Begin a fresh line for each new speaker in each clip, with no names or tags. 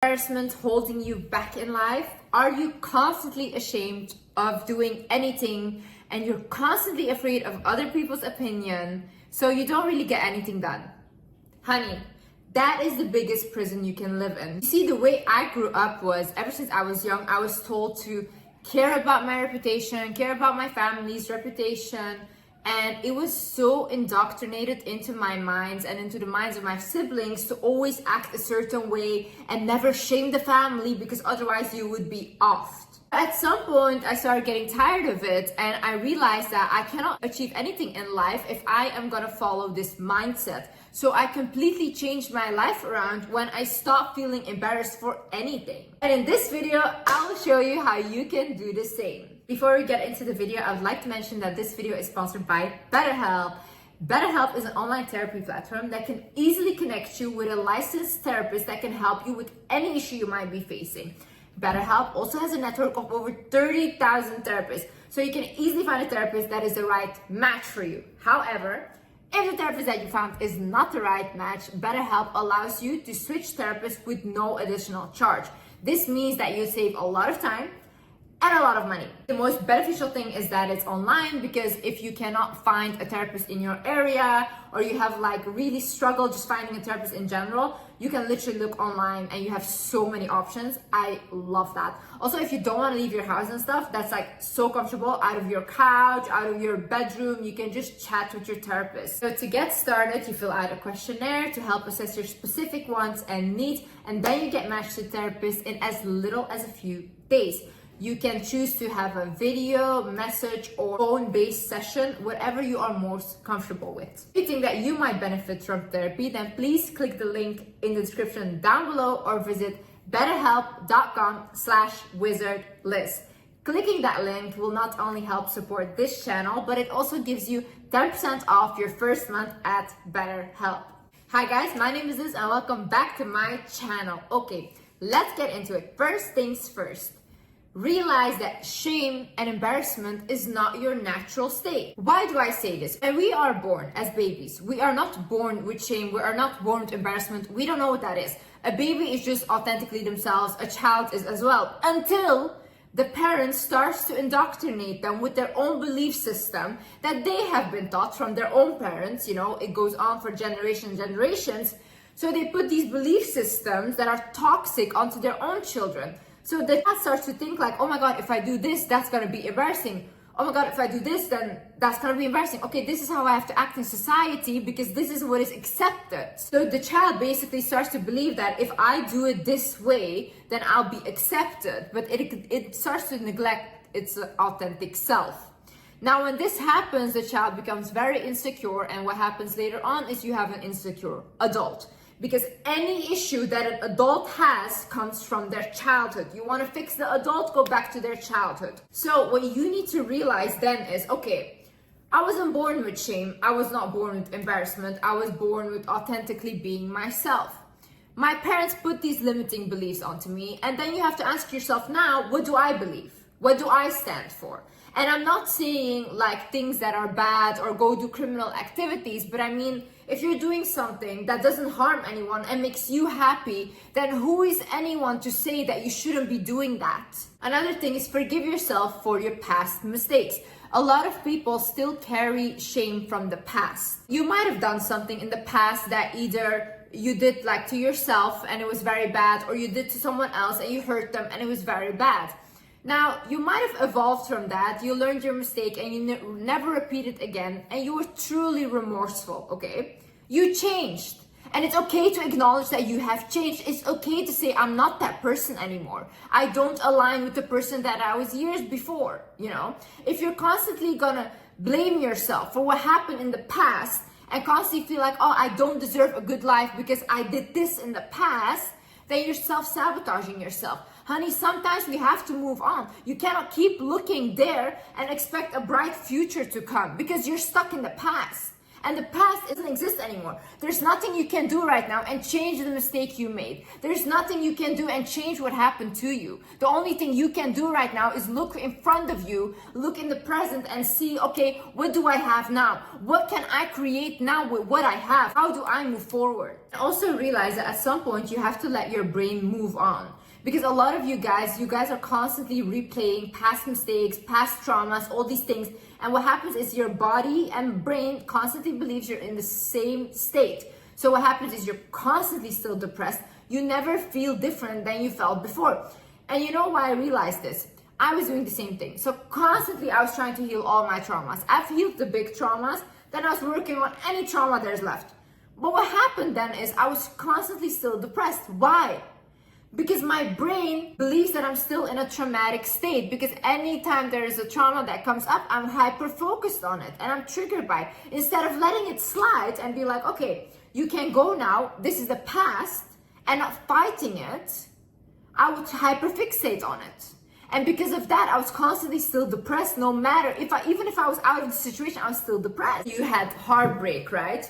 embarrassment holding you back in life? Are you constantly ashamed of doing anything and you're constantly afraid of other people's opinion, so you don't really get anything done? Honey, that is the biggest prison you can live in. You see, the way I grew up was, ever since I was young, I was told to care about my reputation, care about my family's reputation, and it was so indoctrinated into my minds and into the minds of my siblings to always act a certain way and never shame the family, because otherwise you would be offed. At some point, I started getting tired of it, and I realized that I cannot achieve anything in life if I am gonna follow this mindset. So I completely changed my life around when I stopped feeling embarrassed for anything. And in this video, I'll show you how you can do the same. Before we get into the video, I would like to mention that this video is sponsored by BetterHelp. BetterHelp is an online therapy platform that can easily connect you with a licensed therapist that can help you with any issue you might be facing. BetterHelp also has a network of over 30,000 therapists, so you can easily find a therapist that is the right match for you. However, if the therapist that you found is not the right match, BetterHelp allows you to switch therapists with no additional charge. This means that you save a lot of time and a lot of money. The most beneficial thing is that it's online, because if you cannot find a therapist in your area, or you have like really struggled just finding a therapist in general, you can literally look online and you have so many options. I love that. Also, if you don't want to leave your house and stuff, that's like so comfortable. Out of your couch, out of your bedroom, you can just chat with your therapist. So to get started, you fill out a questionnaire to help assess your specific wants and needs, and then you get matched to therapists in as little as a few days. You can choose to have a video, message, or phone-based session, whatever you are most comfortable with. If you think that you might benefit from therapy, then please click the link in the description down below or visit betterhelp.com/wizardlist. Clicking that link will not only help support this channel, but it also gives you 10% off your first month at BetterHelp. Hi guys, my name is Liz and welcome back to my channel. Okay, let's get into it. First things first. Realize that shame and embarrassment is not your natural state. Why do I say this? When we are born as babies, we are not born with shame, we are not born with embarrassment, we don't know what that is. A baby is just authentically themselves, a child is as well, until the parent starts to indoctrinate them with their own belief system that they have been taught from their own parents. You know, it goes on for generations. So they put these belief systems that are toxic onto their own children. So the child starts to think like, oh my God, if I do this, that's gonna be embarrassing. Oh my God, if I do this, then that's gonna be embarrassing. Okay, this is how I have to act in society because this is what is accepted. So the child basically starts to believe that if I do it this way, then I'll be accepted. But it starts to neglect its authentic self. Now, when this happens, the child becomes very insecure, and what happens later on is you have an insecure adult. Because any issue that an adult has comes from their childhood. You want to fix the adult, go back to their childhood. So what you need to realize then is, okay, I wasn't born with shame. I was not born with embarrassment. I was born with authentically being myself. My parents put these limiting beliefs onto me, and then you have to ask yourself now, what do I believe? What do I stand for? And I'm not saying like things that are bad or go do criminal activities, but I mean, if you're doing something that doesn't harm anyone and makes you happy, then who is anyone to say that you shouldn't be doing that? Another thing is forgive yourself for your past mistakes. A lot of people still carry shame from the past. You might have done something in the past that either you did like to yourself and it was very bad, or you did to someone else and you hurt them and it was very bad. Now, you might have evolved from that, you learned your mistake and you never repeat it again, and you were truly remorseful, okay? You changed, and it's okay to acknowledge that you have changed. It's okay to say, I'm not that person anymore. I don't align with the person that I was years before, you know? If you're constantly gonna blame yourself for what happened in the past and constantly feel like, oh, I don't deserve a good life because I did this in the past, then you're self-sabotaging yourself. Honey, sometimes we have to move on. You cannot keep looking there and expect a bright future to come because you're stuck in the past. And the past doesn't exist anymore. There's nothing you can do right now and change the mistake you made. There's nothing you can do and change what happened to you. The only thing you can do right now is look in front of you, look in the present and see, okay, what do I have now? What can I create now with what I have? How do I move forward? Also realize that at some point you have to let your brain move on. Because a lot of you guys are constantly replaying past mistakes, past traumas, all these things. And what happens is your body and brain constantly believes you're in the same state. So what happens is you're constantly still depressed. You never feel different than you felt before. And you know why I realized this? I was doing the same thing. So constantly I was trying to heal all my traumas. I've healed the big traumas, then I was working on any trauma there's left. But what happened then is I was constantly still depressed. Why? Because my brain believes that I'm still in a traumatic state, because anytime there is a trauma that comes up, I'm hyper focused on it and I'm triggered by it. Instead of letting it slide and be like, okay, you can go now, this is the past, and not fighting it, I would hyper fixate on it. And because of that, I was constantly still depressed. No matter even if I was out of the situation, I was still depressed. You had heartbreak, right?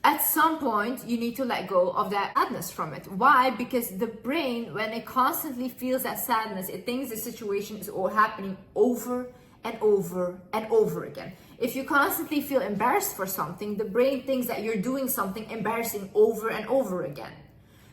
At some point, you need to let go of that sadness from it. Why? Because the brain, when it constantly feels that sadness, it thinks the situation is all happening over and over and over again. If you constantly feel embarrassed for something, the brain thinks that you're doing something embarrassing over and over again.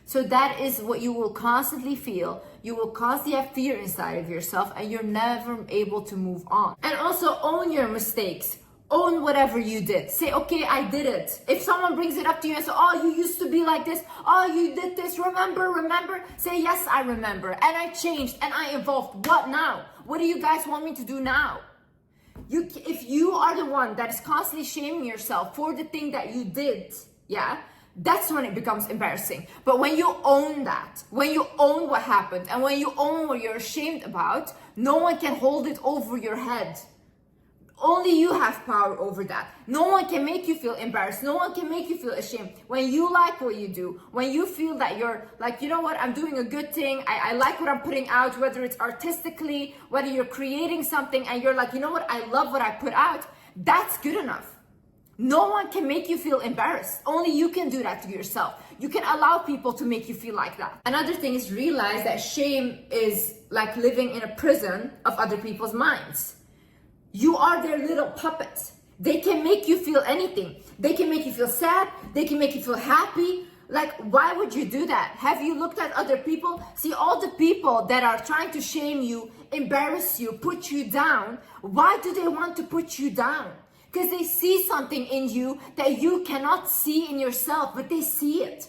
So that is what you will constantly feel. You will constantly have fear inside of yourself and you're never able to move on. And also own your mistakes. Own whatever you did. Say, okay, I did it. If someone brings it up to you and says, oh, you used to be like this. Oh, you did this. Remember? Say, yes, I remember. And I changed and I evolved. What now? What do you guys want me to do now? If you are the one that is constantly shaming yourself for the thing that you did, yeah, that's when it becomes embarrassing. But when you own that, when you own what happened, and when you own what you're ashamed about, no one can hold it over your head. Only you have power over that. No one can make you feel embarrassed. No one can make you feel ashamed. When you like what you do, when you feel that you're like, you know what, I'm doing a good thing. I like what I'm putting out, whether it's artistically, whether you're creating something and you're like, you know what, I love what I put out. That's good enough. No one can make you feel embarrassed. Only you can do that to yourself. You can allow people to make you feel like that. Another thing is realize that shame is like living in a prison of other people's minds. You are their little puppets. They can make you feel anything. They can make you feel sad. They can make you feel happy. Like, why would you do that? Have you looked at other people? See, all the people that are trying to shame you, embarrass you, put you down, why do they want to put you down? Because they see something in you that you cannot see in yourself, but they see it.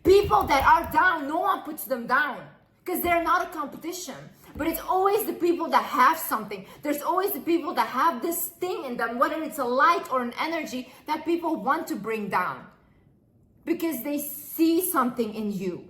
People that are down, no one puts them down because they're not a competition. But it's always the people that have something. There's always the people that have this thing in them, whether it's a light or an energy that people want to bring down because they see something in you.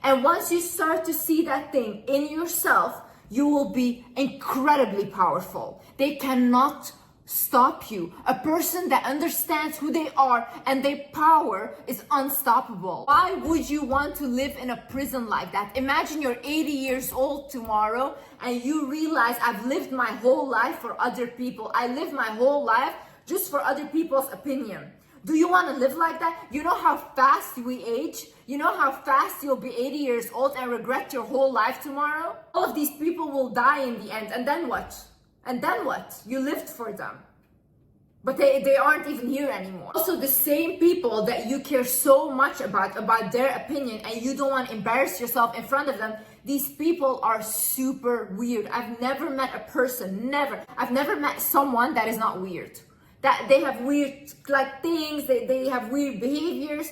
And once you start to see that thing in yourself, you will be incredibly powerful. They cannot stop you. A person that understands who they are and their power is unstoppable. Why would you want to live in a prison like that? Imagine you're 80 years old tomorrow and you realize I've lived my whole life for other people. I lived my whole life just for other people's opinion. Do you want to live like that? You know how fast we age? You know how fast you'll be 80 years old and regret your whole life tomorrow? All of these people will die in the end, and then what? And then what? You lived for them. But they aren't even here anymore. Also, the same people that you care so much about their opinion, and you don't want to embarrass yourself in front of them, these people are super weird. I've never met a person, I've never met someone that is not weird. That they have weird things, they have weird behaviors,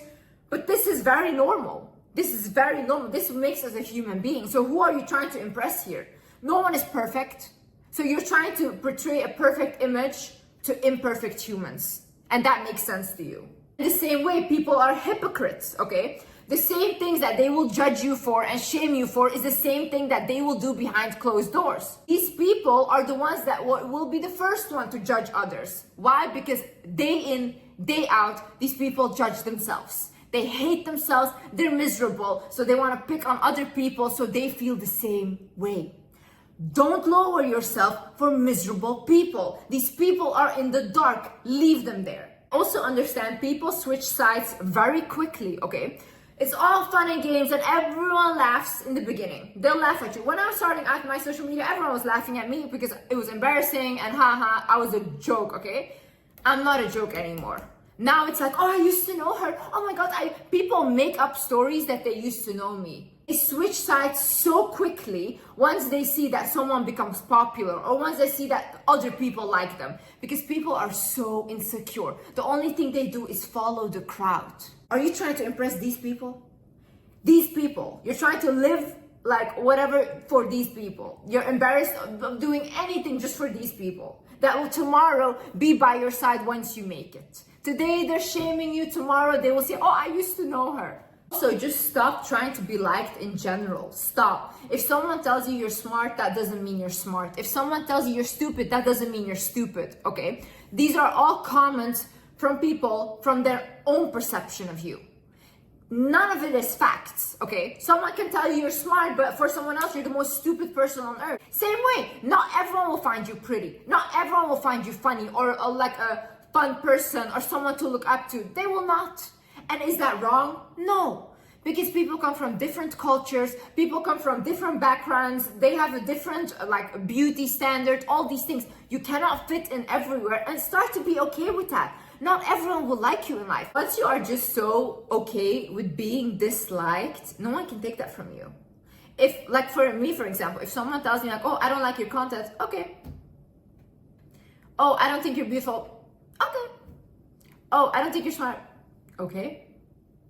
but this is very normal. This is very normal. This makes us a human being. So who are you trying to impress here? No one is perfect. So you're trying to portray a perfect image to imperfect humans. And that makes sense to you. In the same way, people are hypocrites, okay? The same things that they will judge you for and shame you for is the same thing that they will do behind closed doors. These people are the ones that will be the first one to judge others. Why? Because day in, day out, these people judge themselves. They hate themselves, they're miserable, so they want to pick on other people so they feel the same way. Don't lower yourself for miserable people. These people are in the dark. Leave them there. Also understand people switch sides very quickly, okay? It's all fun and games and everyone laughs in the beginning. They'll laugh at you. When I was starting out my social media, everyone was laughing at me because it was embarrassing and haha, I was a joke, okay? I'm not a joke anymore. Now it's like, oh, I used to know her. Oh my God, people make up stories that they used to know me. They switch sides so quickly once they see that someone becomes popular or once they see that other people like them, because people are so insecure. The only thing they do is follow the crowd. Are you trying to impress these people? These people, you're trying to live like whatever for these people. You're embarrassed of doing anything just for these people that will tomorrow be by your side once you make it. Today they're shaming you, tomorrow they will say, oh, I used to know her. So just stop trying to be liked in general. Stop. If someone tells you you're smart, that doesn't mean you're smart. If someone tells you you're stupid, that doesn't mean you're stupid, okay? These are all comments from people from their own perception of you. None of it is facts, okay? Someone can tell you you're smart, but for someone else, you're the most stupid person on earth. Same way, not everyone will find you pretty. Not everyone will find you funny or like a fun person or someone to look up to. They will not. And is that wrong? No. Because people come from different cultures, people come from different backgrounds, they have a different like beauty standard, all these things. You cannot fit in everywhere, and start to be okay with that. Not everyone will like you in life. Once you are just so okay with being disliked, no one can take that from you. If, like for me, for example, if someone tells me like, oh, I don't like your content, okay. Oh, I don't think you're beautiful, okay. Oh, I don't think you're smart, okay.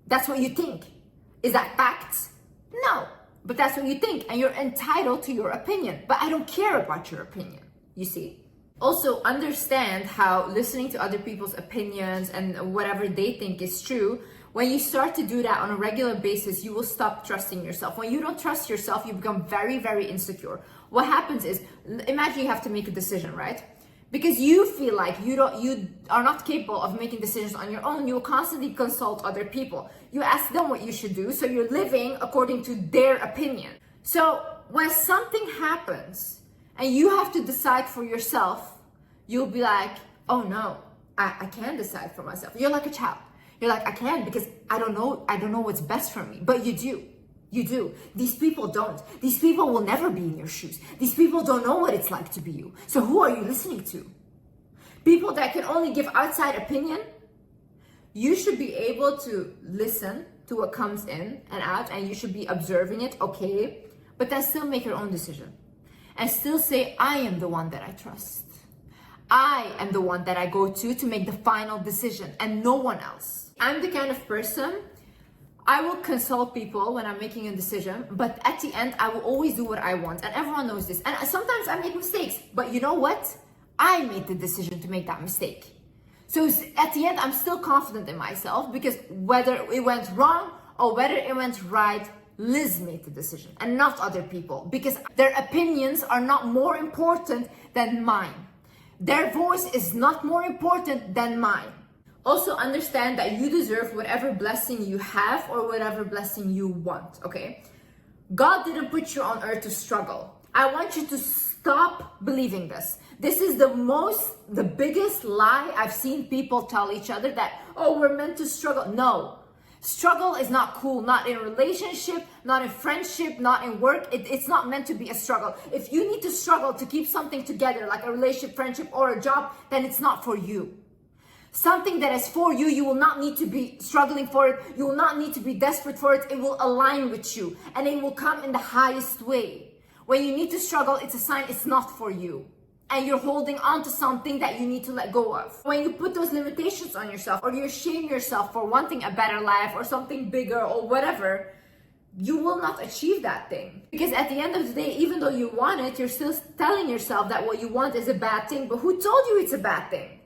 That's what you think. Is that facts? No, but that's what you think, and you're entitled to your opinion. But I don't care about your opinion, you see? Also, understand how listening to other people's opinions and whatever they think is true, when you start to do that on a regular basis, you will stop trusting yourself. When you don't trust yourself, you become very, very insecure. What happens is, imagine you have to make a decision, right? Because you feel like you are not capable of making decisions on your own, you will constantly consult other people. You ask them what you should do, so you're living according to their opinion. So when something happens and you have to decide for yourself, you'll be like, oh no, I can't decide for myself. You're like a child. You're like, I can't because I don't know what's best for me. But you do. You do. These people don't. These people will never be in your shoes. These people don't know what it's like to be you. So who are you listening to? People that can only give outside opinion? You should be able to listen to what comes in and out, and you should be observing it, okay? But then still make your own decision. And still say, I am the one that I trust. I am the one that I go to make the final decision, and no one else. I'm the kind of person, I will consult people when I'm making a decision, but at the end, I will always do what I want. And everyone knows this. And sometimes I make mistakes, but you know what? I made the decision to make that mistake. So at the end, I'm still confident in myself, because whether it went wrong or whether it went right, Liz made the decision and not other people, because their opinions are not more important than mine. Their voice is not more important than mine. Also understand that you deserve whatever blessing you have or whatever blessing you want, okay? God didn't put you on earth to struggle. I want you to stop believing this. This is the biggest lie I've seen people tell each other, that, oh, we're meant to struggle. No, struggle is not cool, not in a relationship, not in friendship, not in work. It's not meant to be a struggle. If you need to struggle to keep something together, like a relationship, friendship, or a job, then it's not for you. Something that is for you, you will not need to be struggling for it. You will not need to be desperate for it. It will align with you, and it will come in the highest way. When you need to struggle, it's a sign it's not for you, and you're holding on to something that you need to let go of. When you put those limitations on yourself, or you shame yourself for wanting a better life or something bigger or whatever, you will not achieve that thing. Because at the end of the day, even though you want it, you're still telling yourself that what you want is a bad thing. But who told you it's a bad thing?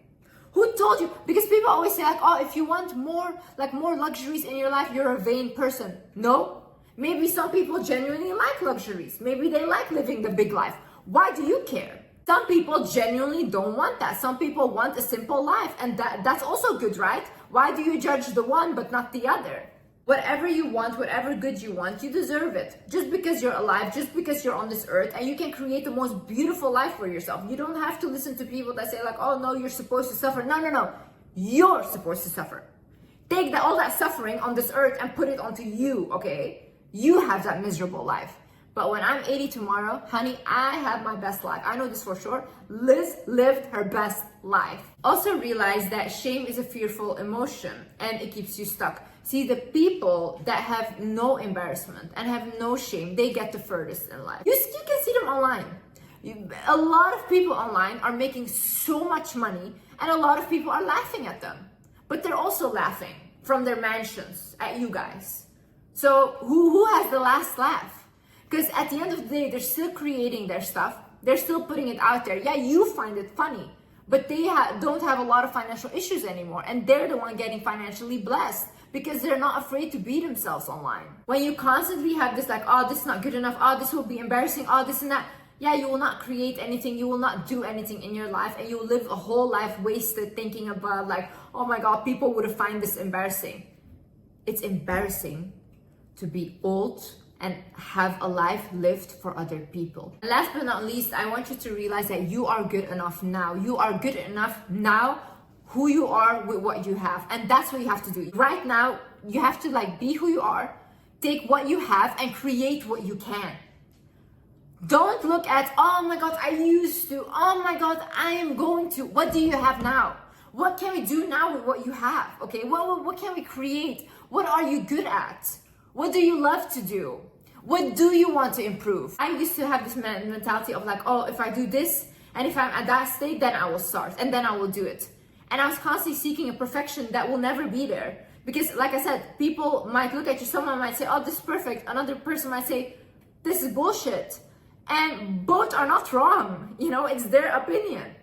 Who told you? Because people always say like, oh, if you want more luxuries in your life, you're a vain person. No, maybe some people genuinely like luxuries. Maybe they like living the big life. Why do you care? Some people genuinely don't want that. Some people want a simple life, and that's also good, right? Why do you judge the one but not the other? Whatever you want, whatever good you want, you deserve it. Just because you're alive, just because you're on this earth, and you can create the most beautiful life for yourself. You don't have to listen to people that say like, oh no, you're supposed to suffer. No. You're supposed to suffer. Take all that suffering on this earth and put it onto you, okay? You have that miserable life. But when I'm 80 tomorrow, honey, I have my best life. I know this for sure. Liz lived her best life. Also realize that shame is a fearful emotion and it keeps you stuck. See, the people that have no embarrassment and have no shame, they get the furthest in life. You can see them online. A lot of people online are making so much money and a lot of people are laughing at them. But they're also laughing from their mansions at you guys. So who has the last laugh? Because at the end of the day, they're still creating their stuff. They're still putting it out there. Yeah, you find it funny, but they don't have a lot of financial issues anymore. And they're the one getting financially blessed because they're not afraid to be themselves online. When you constantly have this like, oh, this is not good enough. Oh, this will be embarrassing. Oh, this and that. Yeah, you will not create anything. You will not do anything in your life. And you will live a whole life wasted thinking about like, oh my God, people would have find this embarrassing. It's embarrassing to be old and have a life lived for other people. And last but not least, I want you to realize that you are good enough now. You are good enough now, who you are with what you have. And that's what you have to do. Right now, you have to like be who you are, take what you have and create what you can. Don't look at, oh my God, I used to, oh my God, I am going to. What do you have now? What can we do now with what you have? Okay, what can we create? What are you good at? What do you love to do? What do you want to improve? I used to have this mentality of like, oh, if I do this, and if I'm at that state, then I will start, and then I will do it. And I was constantly seeking a perfection that will never be there. Because like I said, people might look at you, someone might say, oh, this is perfect. Another person might say, this is bullshit. And both are not wrong. You know, it's their opinion.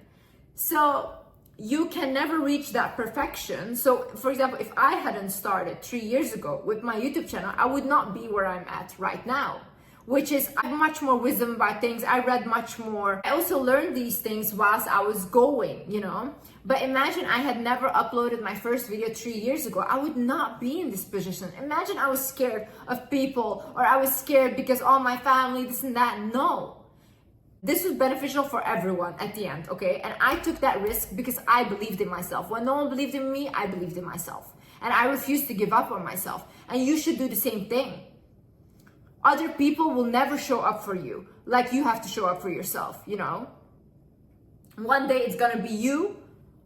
So you can never reach that perfection. So for example, if I hadn't started 3 years ago with my YouTube channel, I would not be where I'm at right now, which is I have much more wisdom about things. I read much more. I also learned these things whilst I was going, you know. But imagine I had never uploaded my first video 3 years ago. I would not be in this position. Imagine I was scared of people, or I was scared because all my family, this and that. No. This was beneficial for everyone at the end, okay? And I took that risk because I believed in myself. When no one believed in me, I believed in myself. And I refused to give up on myself. And you should do the same thing. Other people will never show up for you like you have to show up for yourself, you know? One day it's gonna be you,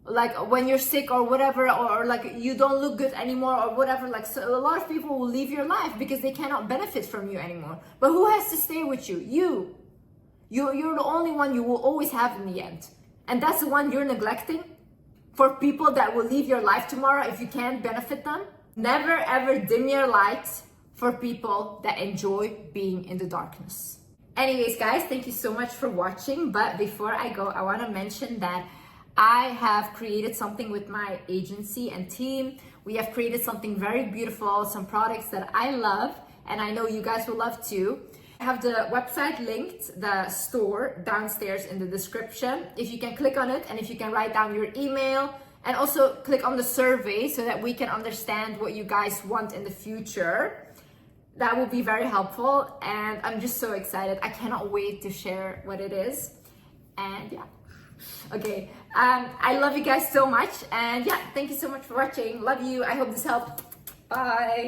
like when you're sick or whatever, or like you don't look good anymore or whatever. Like, so a lot of people will leave your life because they cannot benefit from you anymore. But who has to stay with you? You. You're the only one you will always have in the end. And that's the one you're neglecting for people that will leave your life tomorrow if you can't benefit them. Never ever dim your light for people that enjoy being in the darkness. Anyways, guys, thank you so much for watching. But before I go, I want to mention that I have created something with my agency and team. We have created something very beautiful, some products that I love, and I know you guys will love too. I have the website linked, the store, downstairs in the description. If you can click on it and if you can write down your email and also click on the survey so that we can understand what you guys want in the future. That will be very helpful, and I'm just so excited. I cannot wait to share what it is. And yeah. Okay, I love you guys so much, and yeah, thank you so much for watching. Love you. I hope this helped. Bye.